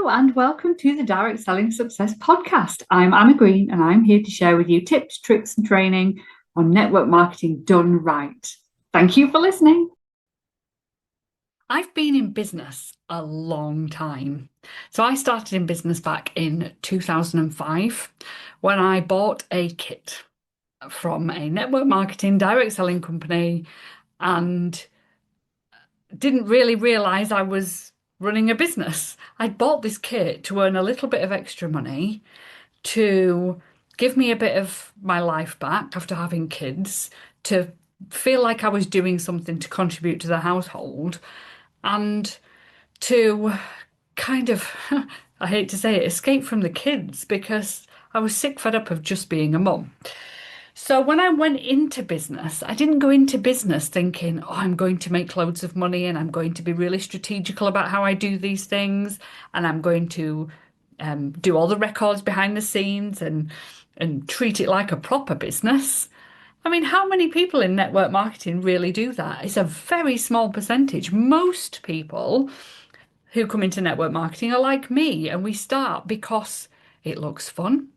Hello and welcome to the Direct Selling Success Podcast. I'm Anna Green and I'm here to share with you tips, tricks, and training on network marketing done right. Thank you for listening. I've been in business a long time. So I started in business back in 2005 when I bought a kit from a network marketing direct selling company and didn't really realize I was running a business. I'd bought this kit to earn a little bit of extra money to give me a bit of my life back after having kids, to feel like I was doing something to contribute to the household, and to kind of, I hate to say it, escape from the kids because I was sick fed up of just being a mum. So when I went into business, I didn't go into business thinking, oh, I'm going to make loads of money and I'm going to be really strategical about how I do these things and I'm going to do all the records behind the scenes and treat it like a proper business. I mean, how many people in network marketing really do that? It's a very small percentage. Most people who come into network marketing are like me, and we start because it looks fun,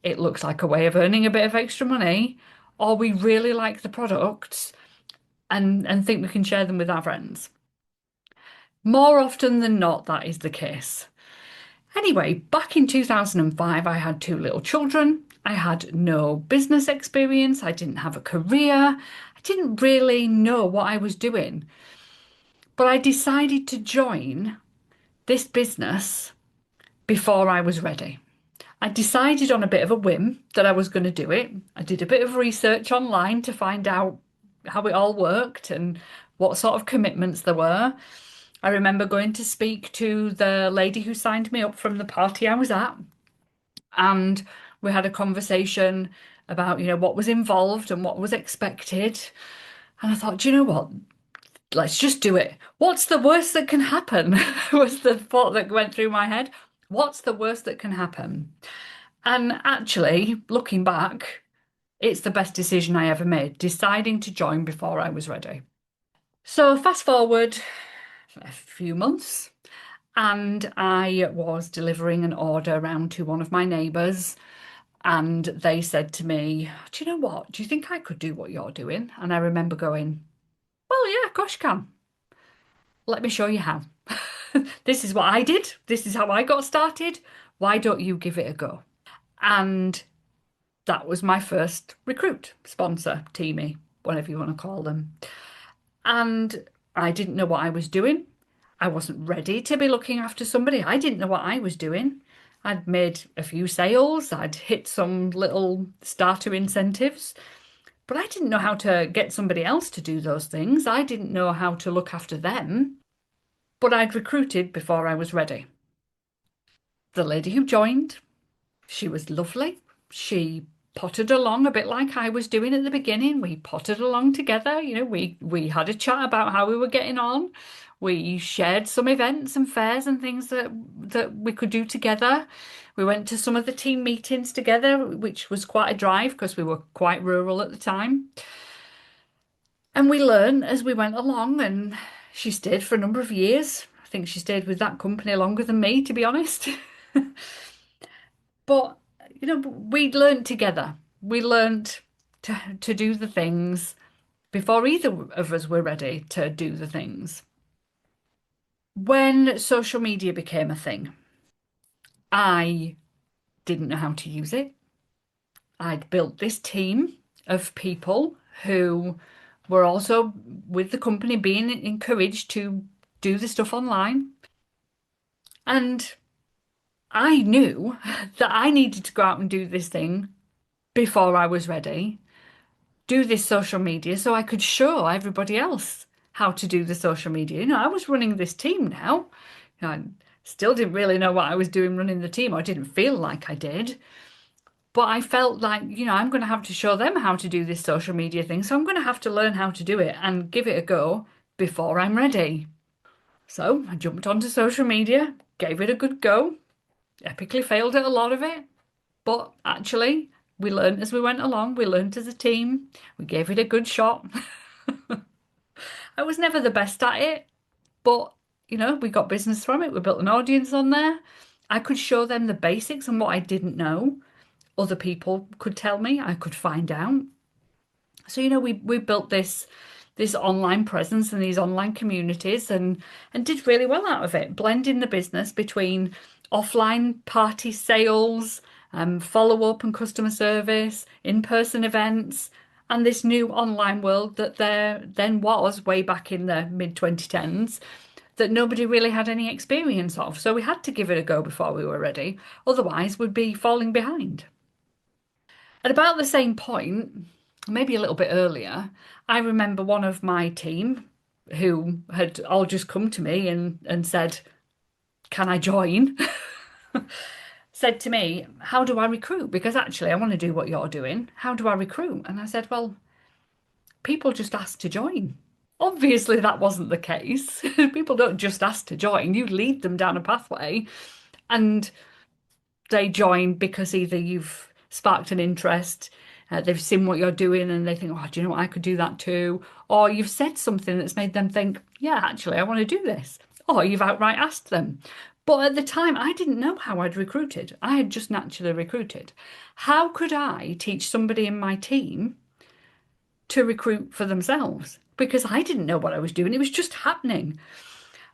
it looks like a way of earning a bit of extra money, or we really like the products and think we can share them with our friends. More often than not, that is the case. Anyway, back in 2005, I had two little children. I had no business experience. I didn't have a career. I didn't really know what I was doing. But I decided to join this business before I was ready. I decided on a bit of a whim that I was going to do it. I did a bit of research online to find out how it all worked and what sort of commitments there were. I remember going to speak to the lady who signed me up from the party I was at, and we had a conversation about, what was involved and what was expected. And I thought, do you know what? Let's just do it. What's the worst that can happen? was the thought that went through my head. What's the worst that can happen? And actually, looking back, it's the best decision I ever made, deciding to join before I was ready. So fast forward a few months, and I was delivering an order round to one of my neighbours, and they said to me, do you know what? Do you think I could do what you're doing? And I remember going, well, yeah, of course you can. Let me show you how. This is what I did. This is how I got started. Why don't you give it a go? And that was my first recruit, sponsor, teamie, whatever you want to call them. And I didn't know what I was doing. I wasn't ready to be looking after somebody. I didn't know what I was doing. I'd made a few sales, I'd hit some little starter incentives, but I didn't know how to get somebody else to do those things. I didn't know how to look after them, but I'd recruited before I was ready. The lady who joined, she was lovely. She potted along a bit like I was doing at the beginning. We potted along together. We had a chat about how we were getting on. We shared some events and fairs and things that we could do together. We went to some of the team meetings together, which was quite a drive because we were quite rural at the time. And we learned as we went along, and she stayed for a number of years. I think she stayed with that company longer than me, to be honest. But we learned together. We learned to do the things before either of us were ready to do the things. When social media became a thing, I didn't know how to use it. I'd built this team of people who were also with the company being encouraged to do the stuff online. And I knew that I needed to go out and do this thing before I was ready, do this social media so I could show everybody else how to do the social media. I was running this team now. I still didn't really know what I was doing running the team, or I didn't feel like I did. But I felt like, I'm going to have to show them how to do this social media thing. So I'm going to have to learn how to do it and give it a go before I'm ready. So I jumped onto social media, gave it a good go, epically failed at a lot of it. But actually, we learned as we went along, we learned as a team, we gave it a good shot. I was never the best at it, but we got business from it. We built an audience on there. I could show them the basics and what I didn't know. Other people could tell me, I could find out. So, we built this online presence and these online communities and did really well out of it, blending the business between offline party sales, follow up and customer service, in-person events, and this new online world that there then was way back in the mid 2010s that nobody really had any experience of. So we had to give it a go before we were ready. Otherwise, we'd be falling behind. At about the same point, maybe a little bit earlier, I remember one of my team who had all just come to me and said, "Can I join?" said to me, "How do I recruit? Because actually, I want to do what you're doing. How do I recruit?" And I said, "Well, people just ask to join." Obviously, that wasn't the case. People don't just ask to join, you lead them down a pathway, and they join because either you've sparked an interest, they've seen what you're doing and they think, "Oh, do you know what? I could do that too." Or you've said something that's made them think, "Yeah, actually, I want to do this." Or you've outright asked them. But at the time, I didn't know how I'd recruited. I had just naturally recruited. How could I teach somebody in my team to recruit for themselves? Because I didn't know what I was doing. It was just happening.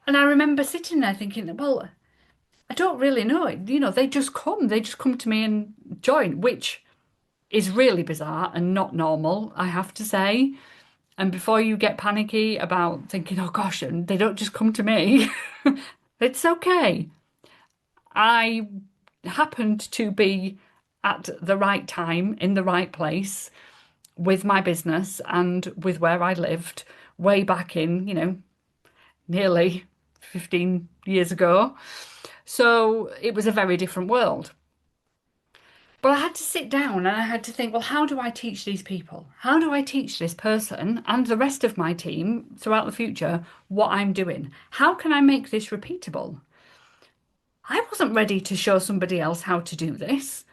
And I remember sitting there thinking, well, I don't really know. They just come to me and join, which is really bizarre and not normal, I have to say. And before you get panicky about thinking, oh gosh, and they don't just come to me, it's okay. I happened to be at the right time in the right place with my business and with where I lived way back in, nearly 15 years ago. So it was a very different world. But I had to sit down and I had to think, well, how do I teach these people? How do I teach this person and the rest of my team throughout the future what I'm doing? How can I make this repeatable? I wasn't ready to show somebody else how to do this,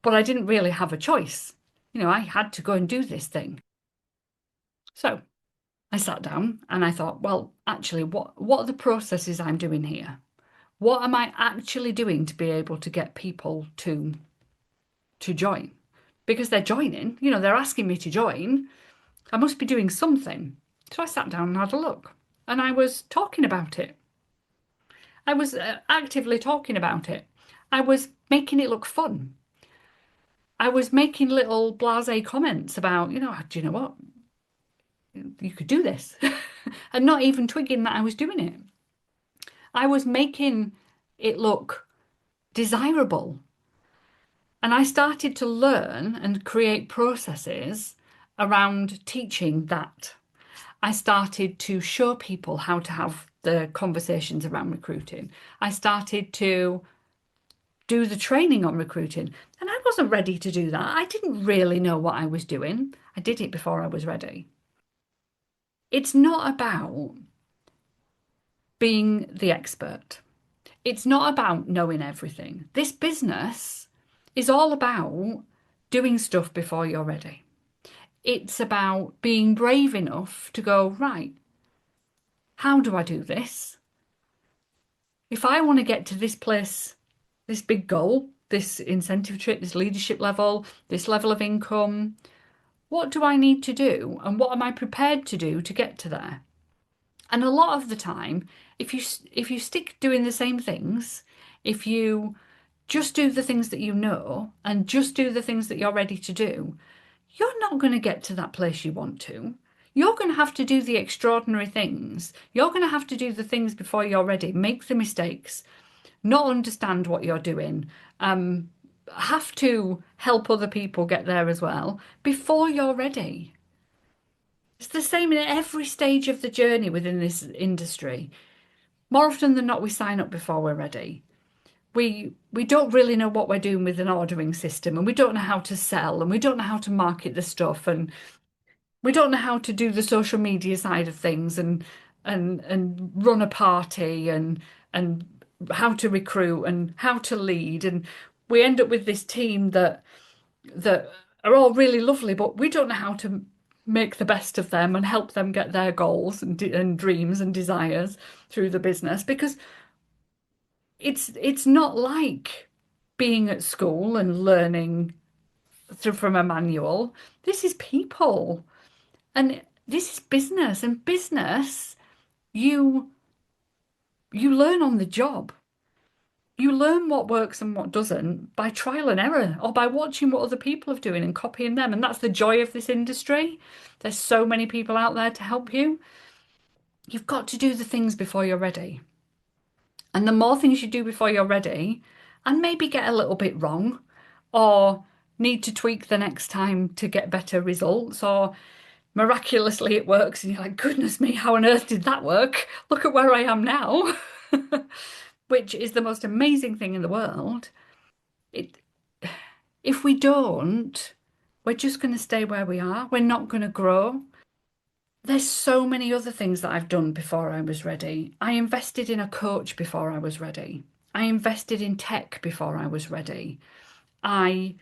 but I didn't really have a choice. I had to go and do this thing. So I sat down and I thought, well, actually, what are the processes I'm doing here? What am I actually doing to be able to get people to join? Because they're joining, they're asking me to join. I must be doing something. So I sat down and had a look, and I was talking about it. I was actively talking about it. I was making it look fun. I was making little blasé comments about, do you know what? You could do this. And not even twigging that I was doing it. I was making it look desirable. And I started to learn and create processes around teaching that. I started to show people how to have the conversations around recruiting. I started to do the training on recruiting, and I wasn't ready to do that. I didn't really know what I was doing. I did it before I was ready. It's not about being the expert. It's not about knowing everything. This business is all about doing stuff before you're ready. It's about being brave enough to go, right, how do I do this? If I want to get to this place, this big goal, this incentive trip, this leadership level, this level of income, what do I need to do? And what am I prepared to do to get to there? And a lot of the time, if you stick doing the same things, if you just do the things that you know and just do the things that you're ready to do, you're not going to get to that place you want to. You're going to have to do the extraordinary things. You're going to have to do the things before you're ready, make the mistakes, not understand what you're doing, have to help other people get there as well before you're ready. It's the same in every stage of the journey within this industry. More often than not, we sign up before we're ready. We don't really know what we're doing with an ordering system, and we don't know how to sell, and we don't know how to market the stuff, and we don't know how to do the social media side of things, and run a party, and how to recruit and how to lead, and we end up with this team that are all really lovely, but we don't know how to make the best of them and help them get their goals and dreams and desires through the business, because it's not like being at school and learning from a manual. This is people, and this is business, and business, you you learn on the job. You learn what works and what doesn't by trial and error, or by watching what other people are doing and copying them. And that's the joy of this industry. There's so many people out there to help you. You've got to do the things before you're ready. And the more things you do before you're ready, and maybe get a little bit wrong, or need to tweak the next time to get better results, or miraculously it works and you're like, goodness me, how on earth did that work? Look at where I am now, which is the most amazing thing in the world. It, if we don't, we're just going to stay where we are. We're not going to grow. There's so many other things that I've done before I was ready. I invested in a coach before I was ready. I invested in tech before I was ready. I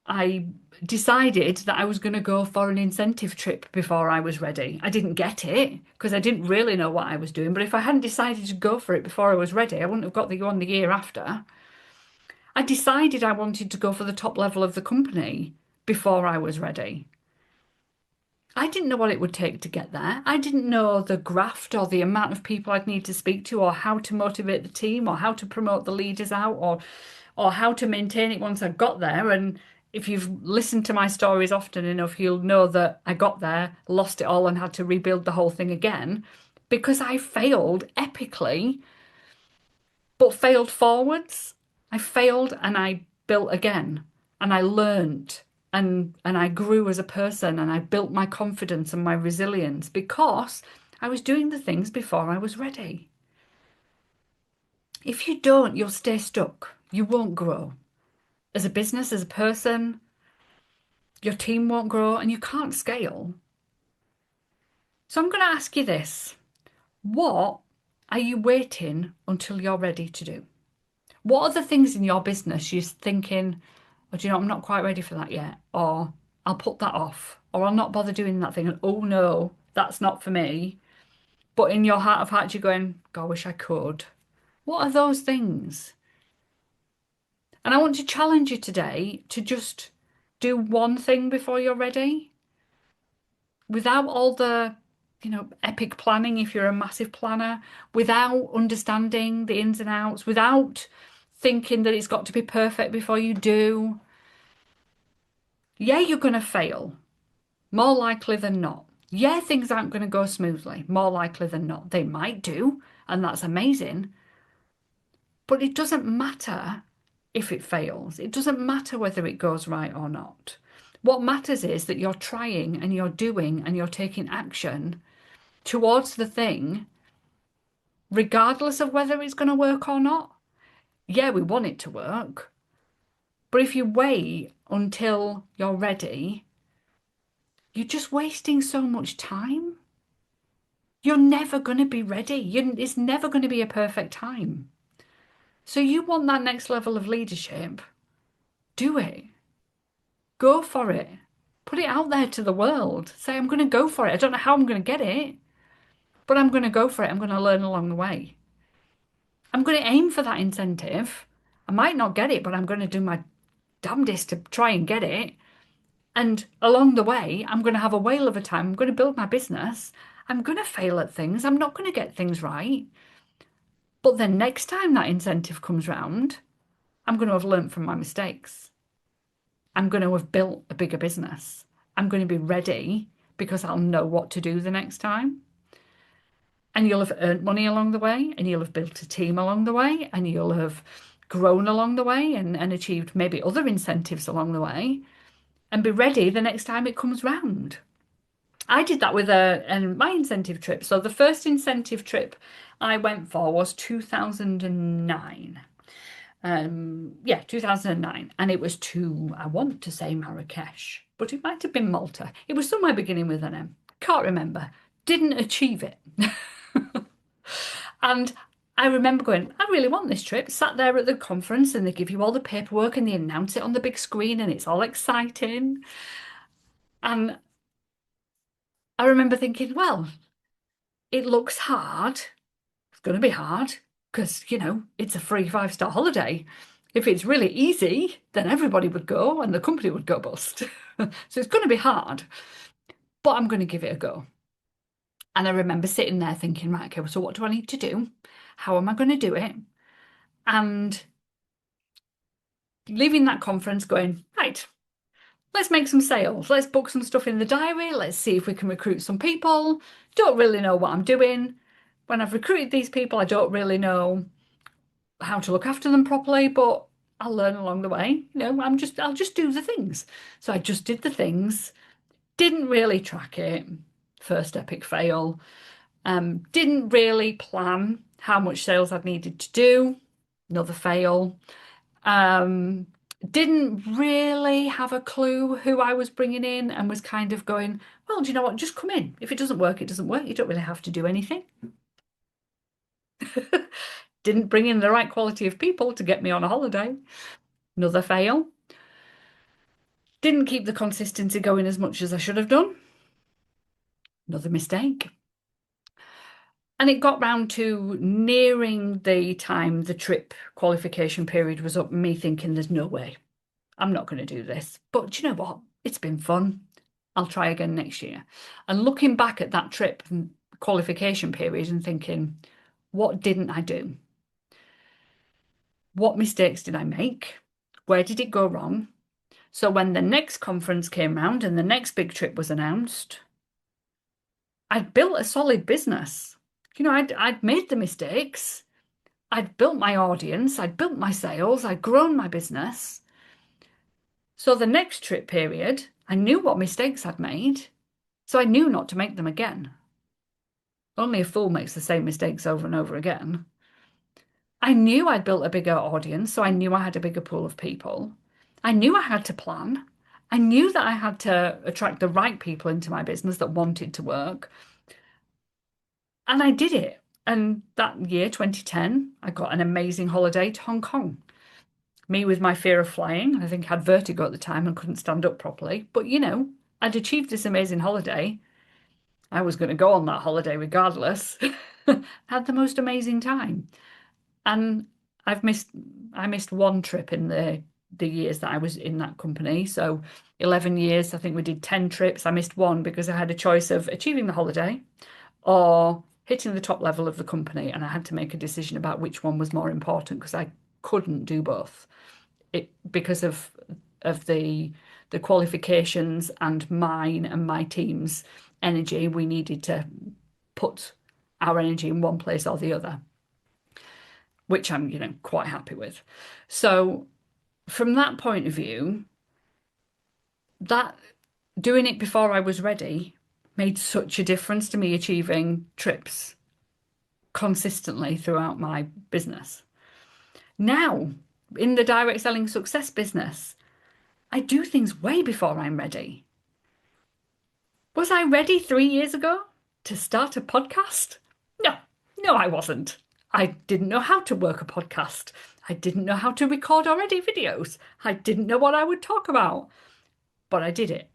I decided that I was going to go for an incentive trip before I was ready. I didn't get it because I didn't really know what I was doing. But if I hadn't decided to go for it before I was ready, I wouldn't have got the one the year after. I decided I wanted to go for the top level of the company before I was ready. I didn't know what it would take to get there. I didn't know the graft or the amount of people I'd need to speak to, or how to motivate the team, or how to promote the leaders out, or how to maintain it once I got there. And if you've listened to my stories often enough, you'll know that I got there, lost it all, and had to rebuild the whole thing again because I failed epically, but failed forwards. I failed and I built again, and I learned, and I grew as a person, and I built my confidence and my resilience because I was doing the things before I was ready. If you don't, you'll stay stuck. You won't grow. As a business, as a person, your team won't grow and you can't scale. So I'm going to ask you this. What are you waiting until you're ready to do? What are the things in your business you're thinking, oh, do you know, I'm not quite ready for that yet, or I'll put that off, or I'll not bother doing that thing, and oh no, that's not for me. But in your heart of hearts, you're going, God, I wish I could. What are those things? And I want to challenge you today to just do one thing before you're ready, without all the, epic planning if you're a massive planner, without understanding the ins and outs, without thinking that it's got to be perfect before you do. Yeah, you're going to fail, more likely than not. Yeah, things aren't going to go smoothly, more likely than not. They might do, and that's amazing. But it doesn't matter if it fails. It doesn't matter whether it goes right or not. What matters is that you're trying and you're doing and you're taking action towards the thing, regardless of whether it's going to work or not. Yeah, we want it to work. But if you wait until you're ready, you're just wasting so much time. You're never going to be ready. It's never going to be a perfect time. So you want that next level of leadership, do it. Go for it. Put it out there to the world. Say, I'm going to go for it. I don't know how I'm going to get it, but I'm going to go for it. I'm going to learn along the way. I'm going to aim for that incentive. I might not get it, but I'm going to do my damnedest to try and get it. And along the way, I'm going to have a whale of a time. I'm going to build my business. I'm going to fail at things. I'm not going to get things right. But then next time that incentive comes round, I'm going to have learnt from my mistakes. I'm going to have built a bigger business. I'm going to be ready because I'll know what to do the next time. And you'll have earned money along the way, and you'll have built a team along the way, and you'll have grown along the way and achieved maybe other incentives along the way, and be ready the next time it comes round. I did that with my incentive trip. So the first incentive trip I went for was 2009. Yeah, 2009. And it was to, I want to say Marrakesh, but it might have been Malta. It was somewhere beginning with an M. Can't remember. Didn't achieve it. And I remember going, I really want this trip. Sat there at the conference and they give you all the paperwork and they announce it on the big screen and it's all exciting. And I remember thinking, well, it looks hard. It's going to be hard because, it's a free 5-star holiday. If it's really easy, then everybody would go and the company would go bust. So it's going to be hard, but I'm going to give it a go. And I remember sitting there thinking, right, okay, so what do I need to do? How am I going to do it? And leaving that conference going, right, let's make some sales. Let's book some stuff in the diary. Let's see if we can recruit some people. Don't really know what I'm doing. When I've recruited these people, I don't really know how to look after them properly, but I'll learn along the way. I'll just do the things. So I just did the things, didn't really track it. First epic fail. Didn't really plan how much sales I'd needed to do. Another fail. Didn't really have a clue who I was bringing in and was kind of going, well, do you know what? Just come in. If it doesn't work, it doesn't work. You don't really have to do anything. Didn't bring in the right quality of people to get me on a holiday. Another fail. Didn't keep the consistency going as much as I should have done. Another mistake. And it got round to nearing the time the trip qualification period was up, me thinking there's no way. I'm not going to do this. But do you know what? It's been fun. I'll try again next year. And looking back at that trip and qualification period and thinking, what didn't I do? What mistakes did I make? Where did it go wrong? So when the next conference came round and the next big trip was announced, I'd built a solid business. I'd made the mistakes. I'd built my audience. I'd built my sales. I'd grown my business. So the next trip period, I knew what mistakes I'd made. So I knew not to make them again. Only a fool makes the same mistakes over and over again. I knew I'd built a bigger audience, so I knew I had a bigger pool of people. I knew I had to plan. I knew that I had to attract the right people into my business that wanted to work. And I did it. And that year, 2010, I got an amazing holiday to Hong Kong. Me with my fear of flying. I think I had vertigo at the time and couldn't stand up properly. But, I'd achieved this amazing holiday. I was going to go on that holiday regardless. Had the most amazing time. And I missed one trip in the years that I was in that company. So 11 years, I think we did 10 trips. I missed one because I had a choice of achieving the holiday or hitting the top level of the company. And I had to make a decision about which one was more important because I couldn't do both. Because of the qualifications and mine and my team's energy, we needed to put our energy in one place or the other, which I'm, quite happy with. So from that point of view, that doing it before I was ready made such a difference to me achieving trips consistently throughout my business. Now, in the direct selling success business, I do things way before I'm ready. Was I ready 3 years ago to start a podcast? No, I wasn't. I didn't know how to work a podcast. I didn't know how to record or edit videos. I didn't know what I would talk about, but I did it.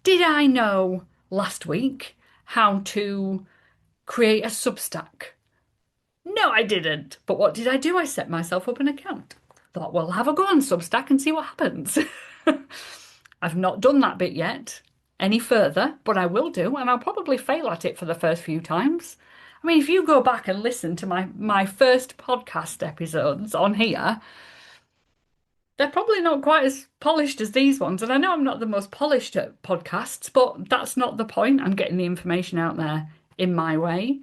Did I know last week how to create a Substack? No, I didn't. But what did I do? I set myself up an account. Thought, well, have a go on Substack and see what happens. I've not done that bit yet any further, but I will do, and I'll probably fail at it for the first few times. I mean, if you go back and listen to my first podcast episodes on here, they're probably not quite as polished as these ones. And I know I'm not the most polished at podcasts, but that's not the point. I'm getting the information out there in my way,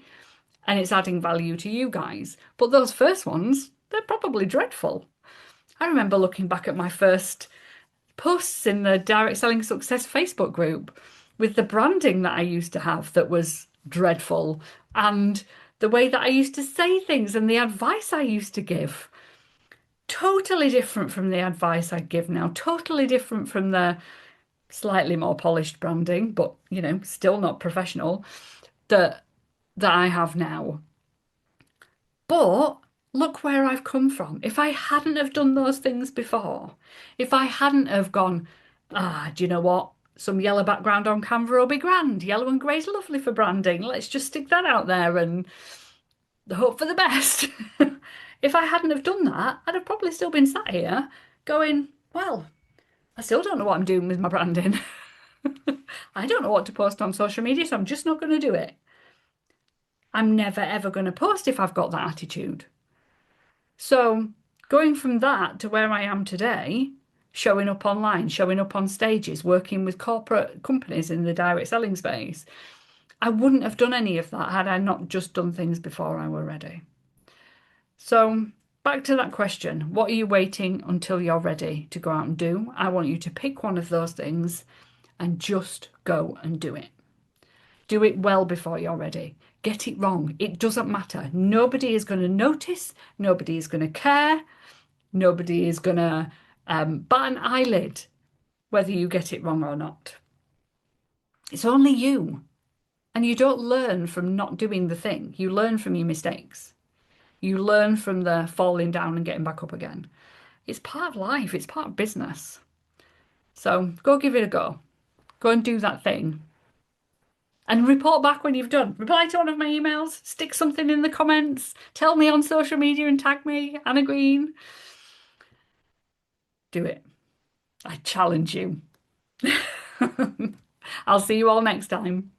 and it's adding value to you guys. But those first ones, they're probably dreadful. I remember looking back at my first posts in the Direct Selling Success Facebook group with the branding that I used to have that was dreadful, and the way that I used to say things and the advice I used to give. Totally different from the advice I give now, totally different from the slightly more polished branding, but still not professional that I have now. But look where I've come from. If I hadn't have done those things before, if I hadn't have gone, do you know what? some yellow background on Canva will be grand. Yellow and grey is lovely for branding. Let's just stick that out there and hope for the best. If I hadn't have done that, I'd have probably still been sat here going, well, I still don't know what I'm doing with my branding. I don't know what to post on social media, so I'm just not going to do it. I'm never ever going to post if I've got that attitude. So going from that to where I am today, showing up online, showing up on stages, working with corporate companies in the direct selling space, I wouldn't have done any of that had I not just done things before I were ready. So back to that question, what are you waiting until you're ready to go out and do? I want you to pick one of those things and just go and do it. Do it well before you're ready. Get it wrong. It doesn't matter. Nobody is going to notice. Nobody is going to care. Nobody is going to bat an eyelid whether you get it wrong or not. It's only you. And you don't learn from not doing the thing. You learn from your mistakes. You learn from the falling down and getting back up again. It's part of life. It's part of business. So go give it a go. Go and do that thing. And report back when you've done. Reply to one of my emails. Stick something in the comments. Tell me on social media and tag me, Anna Green. Do it. I challenge you. I'll see you all next time.